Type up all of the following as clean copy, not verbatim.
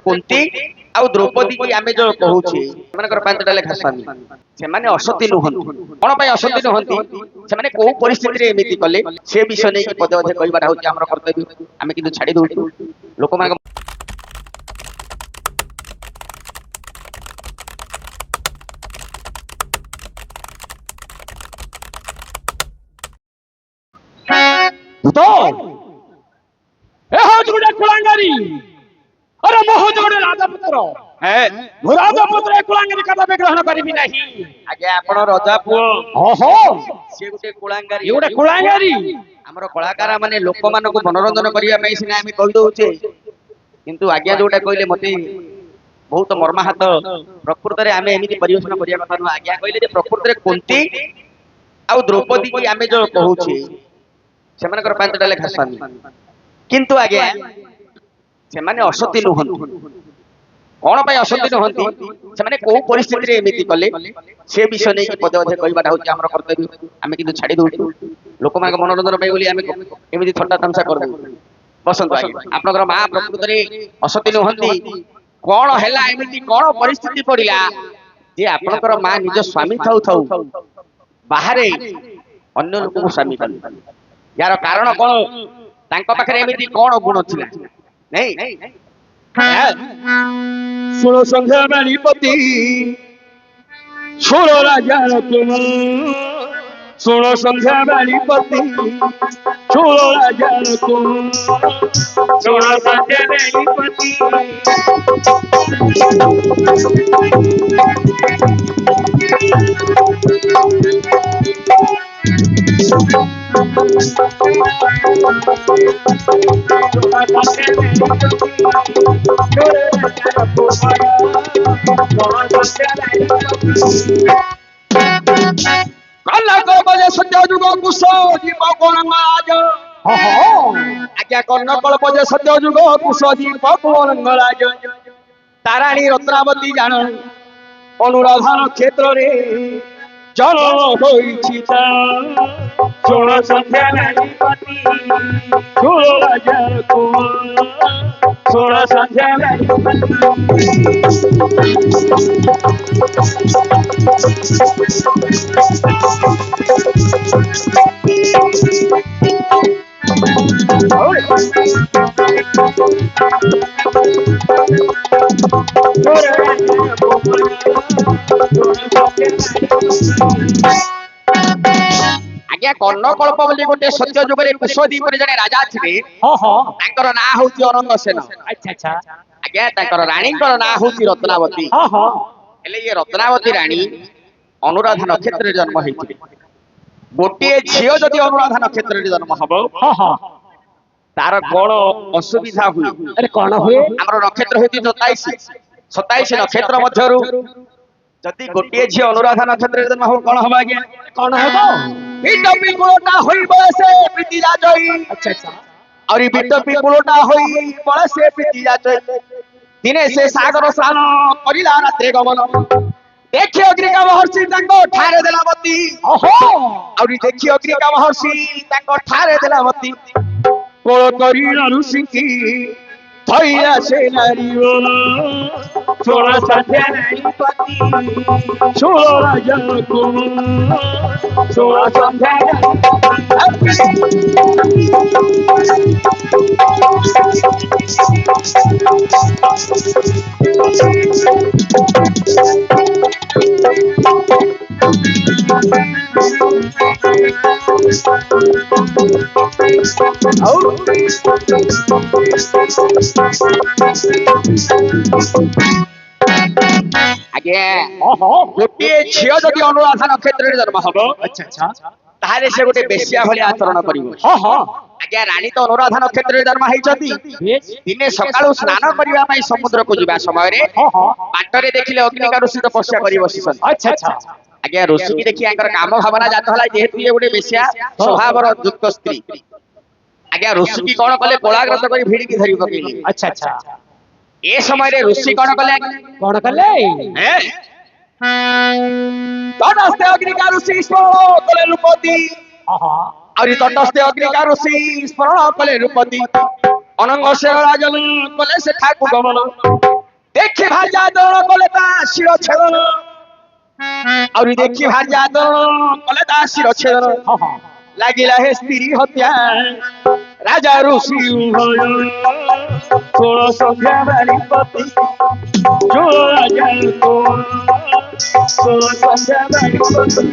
कुंती आउ द्रौपदी की आमे जो कहूचे सेमानकर पांचटा लेखा स्वामी सेमाने असती नुहंती कोन पय असती नुहंती सेमाने को परिस्थिति रे एमिति कले से विषय नै कि पदे पदे कहिबाटा होची हमर कर्तव्य आमे किंतु छाडी दउ लोक मान तो ए हो जुडे कुलांगारी अरे मोह जोड़े राजपुत्र है राजपुत्र कुलांगारी कदा ग्रहण करिबि नाही आगे आपण राजा पुओ ओहो से गुटे कुलांगारी एगुटे कुलांगारी हमर कलाकार माने लोक मान को मनोरंजन करिया पई सिना आमे कहि दउचे किंतु आज्ञा जोटा कहले मते बहुत मर्माहत प्रकृति रे आमे एमिति परिवेषण करिया कथा न आज्ञा कहले जे प्रकृति रे कुंती आउ द्रौपदी की आमे जो कहूचे सेमानकर पांचटा लेखा स्वामी किंतु आज्ञा सेमाने असती नुहंती कोन पय असती नुहंती सेमाने को परिस्थिति रे एमिति कले से विषय नै कि पदे पदे कहिबाटा होची हमर कर्तव्य आमे किंतु छाडी दउ लोक मान मनोरंजन पय बोली आमे एमिति थट्टा तमसा कर दउ बसंत आज्ञा आपनकर मा प्रकृति रे असती नुहंती कोन हैला एमिति कोन परिस्थिति पडिला जे आपनकर मा निज स्वामी थाउ थाउ बाहरे अन्य लोक को स्वामी कले यार कारण कोन तांको पाखरे एमिति कोन गुण थिला नहीं सुनो संध्या बालीपति सुनो राजा तुम सुनो संध्या बालीपति सुनो राजा तुम सुनो संध्या बालीपति कल्ला को बजे सत्य जुग कुशो दीप कोरंगराज आज्ञा कर्ण कल बजे सत्य जुग कुशो दीप कोरंगराज ताराणी रत्नावती जान अनुराधान क्षेत्र रे जन्म होइछि ता सुन संध्या बालीपति सुन राजा कुमार सुन संध्या आज्ञा कर्ण कल्प बोली गोटे सत्य जुग रे कुशदीप रे जने राजा थिले तांकर ना होची अरंगसेन अच्छा अच्छा आज्ञा तांकर रानीकर ना होची रत्नावती हेले ये रत्नावती रानी अनुराधा नक्षत्र रे जन्म हेतिले गोटे झियो जदि अनुराधा नक्षत्र रे जन्म हबो तार कोन असुविधा हुई अरे कोन हुए हमर नक्षत्र होती 27 नक्षत्र मध्यरु जदि गोटे झियो अनुराधा नक्षत्र रे जन्म हो कोन हबा आज्ञा कोन हेबो बिटपी कुलोटा होई बसे प्रीति जाजई अच्छा अच्छा और बिटपी कुलोटा होई बसे प्रीति जाजई दिने से सागर स्नान करिला रात्रे गमन देखि अग्निका महर्षि तांको ठारे देलावती ओहो और देखि अग्निका महर्षि तांको ठारे देलावती कोळ करी ऋषिकी थैया से नारी सोना संध्या बालीपति सोना राजा कुमार सोना संध्या आगे गोटे झियो जदि अनुराधा नक्षत्र रे जन्म हबो अच्छा अच्छा ताहारे से गोटे बेश्या भली आचरण करिवो आगे रानी तो अनुराधा नक्षत्र रे जन्म हेचती दिने सकाळु स्नान करिवा पई समुद्र को जिबा समय रे पाटरे देखिले अग्निका ऋषि तपस्या करि बसिसन अच्छा अच्छा आगे ऋषि की देखि आंकर काम भावना जात हला जेहेतु ये गोटे बेश्या स्वभावर युक्त स्त्री आगे ऋषि की कोन कले कोलाग्रत करी भिडी की धरि पकेली अच्छा अच्छा ए समय रे ऋषि कोन कले हैं तटस्थे अग्निका ऋषि स्मरण कले रूपति और तटस्थे अग्निका ऋषि स्मरण कले रूपति अनंग से राजन कले से ठाकुर गमन দেখি ভাজা দোল কলে তা শির ছেদন আউরি দেখি ভাজা দোল কলে তা শির ছেদন লাগিলা হে স্ত্রী হত্যা রাজা ঋষি উভয় ষোল সন্ধ্যা বাড়িপতি ষোল রাজা ষোল সন্ধ্যা বাড়িপতি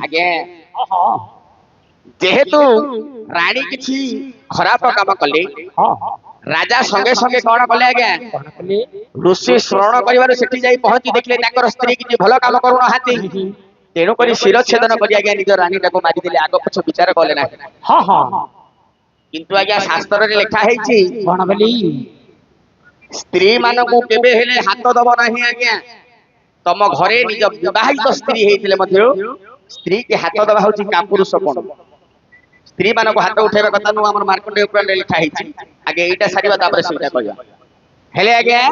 ଆଜ୍ଞା ଯେହେତୁ ରାଣୀ କିଛି ଖରାପ କାମ କଲେ ରାଜା ସଙ୍ଗେ ସଙ୍ଗେ କଣ କଲେ ଆଜ୍ଞା ଋଷି ଶ୍ରବଣ କରିବାରୁ ସେଠି ଯାଇ ପହଞ୍ଚି ଦେଖିଲେ ତାଙ୍କର ସ୍ତ୍ରୀ କିଛି ଭଲ କାମ କରୁନାହାନ୍ତି ତେଣୁକରି ଶିରଚ୍ଛେଦନ କରି ଆଜ୍ଞା ନିଜ ରାଣୀଟାକୁ ମାରିଦେଲେ ଆଗ ପଛ ବିଚାର କଲେ ନାହିଁ କିନ୍ତୁ ଆଜ୍ଞା ଶାସ୍ତ୍ରରେ ଲେଖା ହେଇଛି କଣ ବୋଲି ସ୍ତ୍ରୀ ମାନଙ୍କୁ କେବେ ହେଲେ ହାତ ଦବ ନାହିଁ ଆଜ୍ଞା ତମ ଘରେ ନିଜ ବିବାହିତ ସ୍ତ୍ରୀ ହେଇଥିଲେ ମଧ୍ୟ ସ୍ତ୍ରୀ କି ହାତ ଦେବା ହଉଛି କାପୁରୁଷ କଣ ସ୍ତ୍ରୀ ମାନଙ୍କୁ ହାତ ଉଠେଇବା କଥା ନୁହଁ ଆମର ମାର୍କଣ୍ଡେୟ ପୁରାଣରେ ଲେଖା ହେଇଛି ଆগে ଏଇଟା ସାରିବା ତାପରେ ସେଇଟା କହିବା ହେଲେ ଆଜ୍ଞା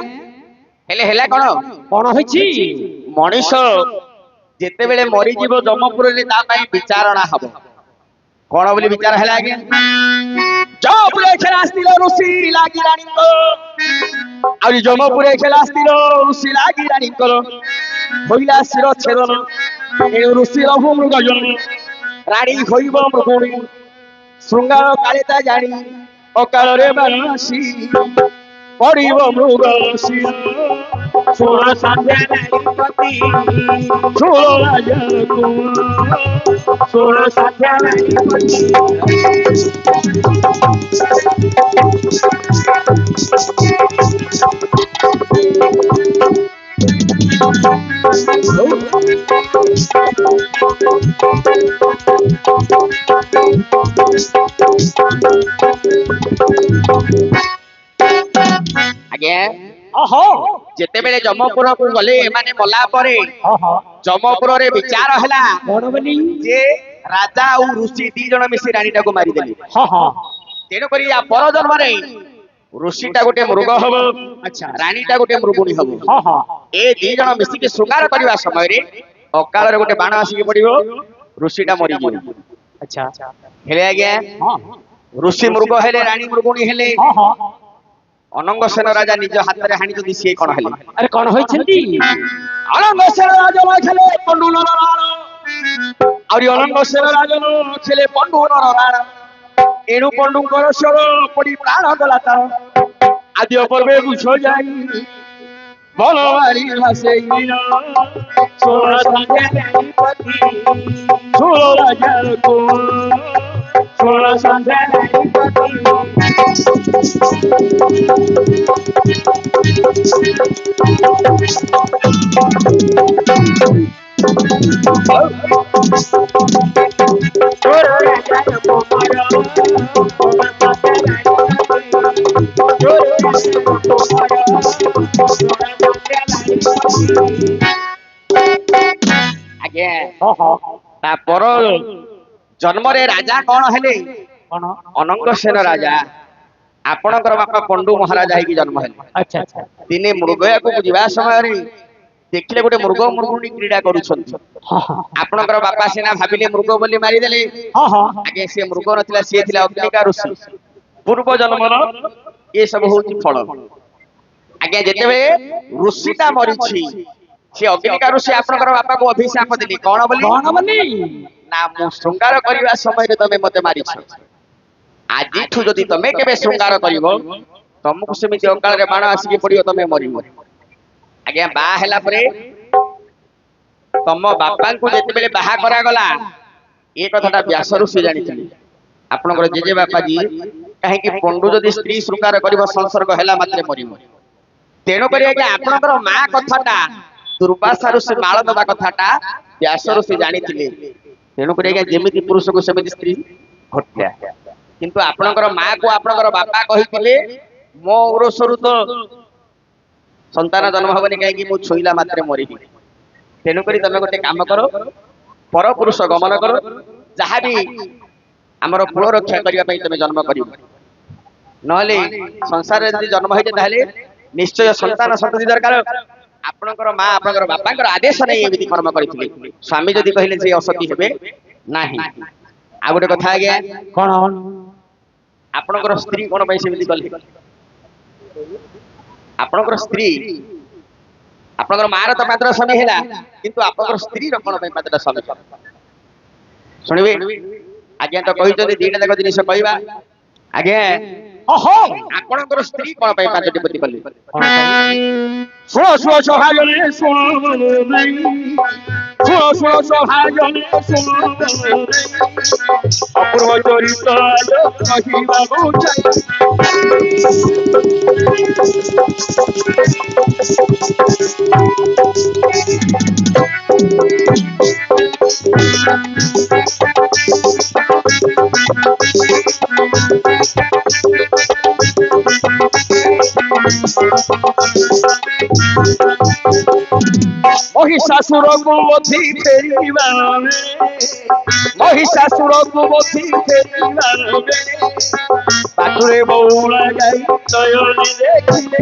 ହେଲା କଣ କଣ ହେଇଛି ମଣିଷ ଯେତେବେଳେ ମରିଯିବ ଯମପୁରରେ ତା ପାଇଁ ବିଚାରଣା ହବ କଣ ବୋଲି ବିଚାର ହେଲା ଆଜ୍ଞା ଯମପୁରେ ଖେଳା ଆସିଥିଲ ଋଷି ଲାଗି ରାଣୀଙ୍କ ଆହୁରି ଯମପୁରେ ଖେଳା ଆସିଥିଲ ଋଷି ଲାଗି ରାଣୀଙ୍କର ହୋଇଲା ଶିର ଛେଦନ ଏଣୁ ଋଷି ରହୁ ମୃଗ ଜନ୍ମ ରାଣୀ ହୋଇବ ମୃଗୁଣୀ ଶୃଙ୍ଗାର କାଳିତା ଜାଣି ଅକାଳରେ ବାରାଣସୀ ପଡ଼ିବ ମୃଗ ଶିର ଷୋଳ ସନ୍ଧ୍ୟା ନାରୀପତି ଷୋଳ ରାଜା ଷୋଳ ସନ୍ଧ୍ୟା ନାରୀପତି ଆଜ୍ଞା ଯେତେବେଳେ ଯମପୁରକୁ ଗଲେ ଏମାନେ ମଲା ପରେ ଯମପୁରରେ ବିଚାର ହେଲା ଯେ ରାଜା ଆଉ ଋଷି ଦି ଜଣ ମିଶି ରାଣୀଟାକୁ ମାରିଦେଲେ ତେଣୁକରି ୟା ପର ଜନ୍ମରେ ଋଷିଟା ଗୋଟେ ମୃଗ ହବ ରାଣୀଟା ଗୋଟେ ମୃଗୁଣୀ ହବ ଏ ଦି ଜଣ ମିଶିକି ଶୃଙ୍ଗାର କରିବା ସମୟରେ ଅକାଳରେ ଗୋଟେ ବାଣ ଆସିକି ପଡିବ ଋଷିଟା ମରିଯିବ ହେଲେ ଆଜ୍ଞା ଋଷି ମୃଗ ହେଲେ ରାଣୀ ମୃଗୁଣୀ ହେଲେ ଅନଙ୍ଗ ସେନ ରାଜା ନିଜ ହାତରେ ହାଣିଛନ୍ତି ସିଏ କଣ ହେଲେ ଆରେ କଣ ହୋଇଛନ୍ତି ଅନଙ୍ଗ ସେନ ରାଜା ଖେଳେ ପଣ୍ଡୁ ନର ରାଣ ଆହୁରି ଅନଙ୍ଗ ସେନ ରାଜା ଖେଳେ ପଣ୍ଡୁ ନର ରାଣ ଏଣୁ ପଣ୍ଡୁଙ୍କର ସ୍ୱର ପଡି ପ୍ରାଣ ଗଲା ତାର ଆଦି ଅପର୍ବେ ବୁଝ ଯାଇ ବନବାରୀ ଭାସେଇ ଷୋଳ ସନ୍ଧ୍ୟା ନାରୀପତି ଷୋଳ ରାଜା ଷୋଳ ସନ୍ଧ୍ୟା ନାରୀପତି ଆଜ୍ଞା ତାପର ଜନ୍ମରେ ରାଜା କଣ ହେଲେ ଅନଙ୍ଗ ସେନ ରାଜା ଆପଣଙ୍କର ବାପା ପଣ୍ଡୁ ମହାରାଜା ହେଇକି ଜନ୍ମ ହେଲେ ଦିନେ ମୃଗୟାକୁ ଯିବା ସମୟରେ ଦେଖିଲେ ଗୋଟେ ମୃଗ ମୃଗୁଣୀ କ୍ରୀଡା କରୁଛନ୍ତି ଆପଣଙ୍କର ବାପା ସିନା ଭାବିଲେ ମୃଗ ବୋଲି ମାରିଦେଲେ ଆଜ୍ଞା ସେ ମୃଗ ନଥିଲା ସିଏ ଥିଲା ଅଗ୍ନିକା ଋଷି ପୂର୍ବ ଜନ୍ମର ଏ ସବୁ ହଉଛି ଫଳ ଆଜ୍ଞା ଯେତେବେଳେ ଋଷିଟା ମରିଛି ସେ ଅଗ୍ନିକା ଋଷି ଆପଣଙ୍କର ବାପାକୁ ଅଭିଶାପ ଦେଲେ କଣ ବୋଲି ନା ମୁଁ ଶୃଙ୍ଗାର କରିବା ସମୟରେ ତମେ ମତେ ମାରିଛ ଆଜିଠୁ ଯଦି ତମେ କେବେ ଶୃଙ୍ଗାର କରିବ ତମକୁ ସେମିତି ଅକାଳରେ ବାଣ ଆସିକି ପଡିବ ତମେ ମରିବ ଆଜ୍ଞା ବାହା ହେଲା ପରେ ତମ ବାପାଙ୍କୁ ଯେତେବେଳେ ବାହା କରାଗଲା ଏ କଥାଟା ବ୍ୟାସ ଋଷି ଜାଣିଥିଲେ ଆପଣଙ୍କର ଜେଜେ ବାପା ଯିଏ କାହିଁକି ପଣ୍ଡୁ ଯଦି ସ୍ତ୍ରୀ ଶୃଙ୍ଗାର କରିବ ସଂସର୍ଗ ହେଲା ମାତ୍ରେ ମରିବ ତେଣୁକରି ଆଜ୍ଞା ଆପଣଙ୍କର ମା କଥାଟା ଦୁର୍ବାସା ଋଷି ମାଳ ଦବା କଥାଟା ବ୍ୟାସ ଋଷି ଜାଣିଥିଲେ ତେଣୁକରି ଆଜ୍ଞା ଯେମିତି ପୁରୁଷକୁ ସେମିତି ସ୍ତ୍ରୀ ହତ୍ୟା କିନ୍ତୁ ଆପଣଙ୍କର ମା କୁ ଆପଣଙ୍କର ବାପା କହିଥିଲେ ମୋ ଔରସରୁ ତ ସନ୍ତାନ ଜନ୍ମ ହବନି କାହିଁକି ମୁଁ ଛୁଇଁଲା ମାତ୍ରେ ମରିବି ତେଣୁକରି ତମେ ଗୋଟେ କାମ କର ପରପୁରୁଷ ଗମନ କର ଯାହାବି ଆମର କୁଳ ରକ୍ଷା କରିବା ପାଇଁ ତମେ ଜନ୍ମ କରିବ ନହେଲେ ସଂସାରରେ ଯଦି ଜନ୍ମ ହେଇଛେ ତାହେଲେ ନିଶ୍ଚୟ ସନ୍ତାନ ସନ୍ତତି ଦରକାର ଆପଣଙ୍କର ମା ଆପଣଙ୍କର ବାପାଙ୍କର ଆଦେଶ ନେଇ ଏମିତି କର୍ମ କରିଥିଲେ ସ୍ୱାମୀ ଯଦି କହିଲେ ସେ ଅସତୀ ହେବେ ନାହିଁ ଆଉ ଗୋଟେ କଥା ଆଜ୍ଞା କଣ ଆପଣଙ୍କର ସ୍ତ୍ରୀ କଣ ପାଇଁ ସେମିତି କଲେ ଆପଣଙ୍କର ସ୍ତ୍ରୀ ଆପଣଙ୍କର ମାର ତ ମାତ୍ର ସ୍ୱାମୀ ହେଲା କିନ୍ତୁ ଆପଣଙ୍କର ସ୍ତ୍ରୀର କଣ ପାଇଁ ମାତ୍ର ସ୍ୱାମୀ ଶୁଣିବେ ଆଜ୍ଞା ତ କହିଛନ୍ତି ଦିଟା ଯାକ ଜିନିଷ କହିବା ଆଜ୍ଞା ଓହୋ ଆପଣଙ୍କର ସ୍ତ୍ରୀ କଣ ପାଇଁ ପାଞ୍ଚଟି ପତି କଲେ ଶୁଣ ଶୁଣ ସହାଜନେ ଶୁଣ ଶୁଣ ଶୁଣ ସହାଜନେ ଶୁଣ ଅପୂର୍ବ ଚରିତ କହିବାକୁ ଚାହିଁ মহিষাসুরକୁ ବଧି ଫେରିବା ମହିଷାସୁରକୁ ବଧି ଫେରିବା ପାଖରେ ବଉଳା ଗାଈ ନୟନେ ଦେଖିଲେ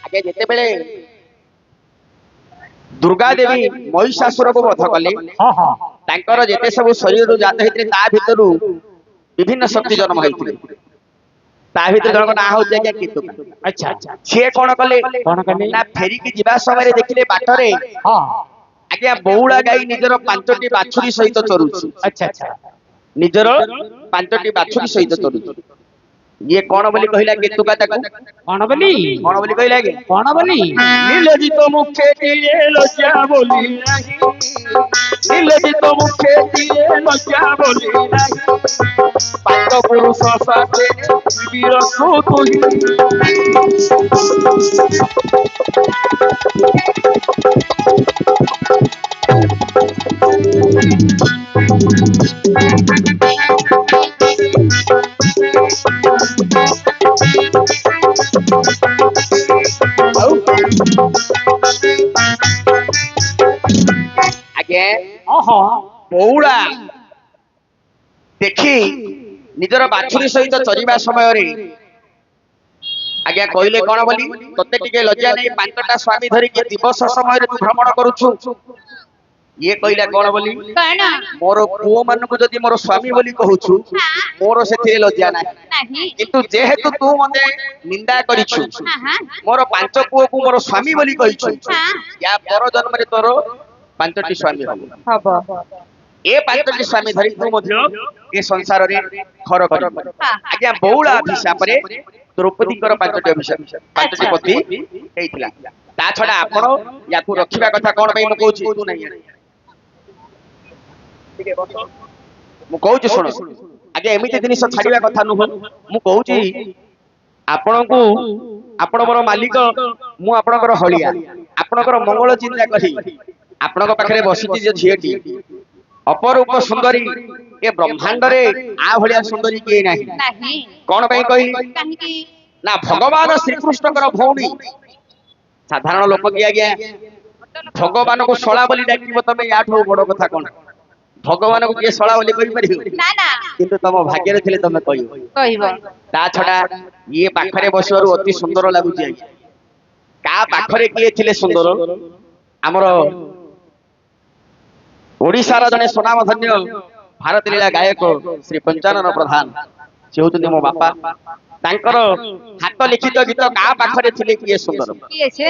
ଆଜ୍ଞା ଯେତେବେଳେ ଦୁର୍ଗା ଦେବୀ ମହିଷାସୁରକୁ ବଧ କଲେ ହଁ ହଁ ତାଙ୍କର ଯେତେ ସବୁ ଶରୀରରୁ ଜାତ ହେଇଥିଲେ ତା ଭିତରୁ ବିଭିନ୍ନ ଶକ୍ତି ଜନ୍ମ ହେଇଥିଲେ ତା ଭିତରୁ ଜଣଙ୍କ ନାଁ ହଉଛି ଆଜ୍ଞା କେତୁକା ଆଚ୍ଛା ଆଚ୍ଛା ସିଏ କଣ କଲେ କଣ କଲେ? ନା ଫେରିକି ଯିବା ସମୟରେ ଦେଖିଲେ ବାଟରେ ହଁ ଆଜ୍ଞା ବଉଳା ଗାଈ ନିଜର 5ଟି ବାଛୁରୀ ସହିତ ଚରୁଛି ଆଚ୍ଛା ଆଚ୍ଛା ନିଜର 5ଟି ବାଛୁରୀ ସହିତ ଚରୁଛି ଇଏ କଣ ବୋଲି କହିଲା କେତୁକା ତାକୁ କଣ ବୋଲି କଣ ବୋଲି କହିଲା ଆଜ୍ଞା କଣ ବୋଲି নীলজিত মুখে দিয়ে লজ্জা বলি নাহি নীলজিত মুখে দিয়ে লজ্জা বলি নাহি পাঁচ পুরুষ সাথে বিরস তুই ଆଜ୍ଞା ଓହୋ ବଉଳା ଦେଖି ନିଜର ବାଛୁରୀ ସହିତ ଚରିବା ସମୟରେ ଆଜ୍ଞା କହିଲେ କଣ ବୋଲି ତତେ ଟିକେ ଲଜ୍ଜା ନେଇ 5ଟା ସ୍ୱାମୀ ଧରିକି ଦିବସ ସମୟରେ ତୁ ଭ୍ରମଣ କରୁଛୁ ଇଏ କହିଲା କଣ ବୋଲି କଣ ମୋର ପୁଅ ମାନଙ୍କୁ ଯଦି ମୋର ସ୍ୱାମୀ ବୋଲି କହୁଛୁ ମୋର ସେଥିରେ ଲଜ୍ଜା ନାହିଁ ନାହିଁ କିନ୍ତୁ ଯେହେତୁ ତୁ ମତେ ନିନ୍ଦା କରିଛୁ ହଁ ମୋର 5 ପୁଅକୁ ମୋର ସ୍ୱାମୀ ବୋଲି କହିଛୁ ହଁ ୟା ପର ଜନ୍ମରେ ତୋର 5ଟି ସ୍ୱାମୀ ହବ ହବ ଏ 5ଟି ସ୍ୱାମୀ ଧରି ତୁ ମଧ୍ୟ ଏ ସଂସାରରେ ଘର କରିବୁ ଆଜ୍ଞା ବଉଳା ଅଭିଶାପରେ ଦ୍ରୌପଦୀଙ୍କର 5ଟି ଅଭିଶାପ 5ଟି ପତି ହେଇଥିଲା ତା ଛଡା ଆପଣ ୟାକୁ ରଖିବା କଥା କଣ ପାଇଁ ମୁଁ କହୁଛି ତୁ ନାହିଁ ମୁଁ କହୁଛି ଶୁଣ ଆଜ୍ଞା ଏମିତି ଜିନିଷ ଛାଡିବା କଥା ନୁହଁ ମୁଁ କହୁଛି ଆପଣଙ୍କୁ ଆପଣ ମୋର ମାଲିକ ମୁଁ ଆପଣଙ୍କର ହଳିଆ ଆପଣଙ୍କର ମଙ୍ଗଳ ଚିନ୍ତା କରି ଆପଣଙ୍କ ପାଖରେ ବସିଛି ଯେ ଝିଅଟି ଅପରୂପ ସୁନ୍ଦରୀ ଏ ବ୍ରହ୍ମାଣ୍ଡରେ ଆ ଭଳିଆ ସୁନ୍ଦରୀ କିଏ ନାହିଁ ନାହିଁ କଣ ପାଇଁ କହିଲି କାହିଁକି ନା ଭଗବାନ ଶ୍ରୀକୃଷ୍ଣଙ୍କର ଭଉଣୀ ସାଧାରଣ ଲୋକ କି ଆଜ୍ଞା ଭଗବାନଙ୍କୁ ଶଳା ବୋଲି ଡାକିବ ତମେ ୟାଠୁ ବଡ କଥା କଣ ଭଗବାନଙ୍କୁ କିଏ ଶଳା ବୋଲି କହିପାରିବ ନା ନା କିନ୍ତୁ ତମ ଭାଗ୍ୟରେ ଥିଲେ ତମେ କହିବ କହିବ ତା ଛଡା ଇଏ ପାଖରେ ବସିବାରୁ ଅତି ସୁନ୍ଦର ଲାଗୁଛି ଆଜ୍ଞା କା ପାଖରେ କିଏ ଥିଲେ ସୁନ୍ଦର ଆମର ଓଡିଶାର ଜଣେ ସୁନାମଧନ୍ୟ ଭାରତ ଲୀଳା ଗାୟକ ଶ୍ରୀ ପଞ୍ଚାନନ ପ୍ରଧାନ ସେ ହଉଛନ୍ତି ମୋ ବାପା ତାଙ୍କର ହାତ ଲିଖିତ ଗୀତ କା ପାଖରେ ଥିଲେ କିଏ ସୁନ୍ଦର କିଏ ସେ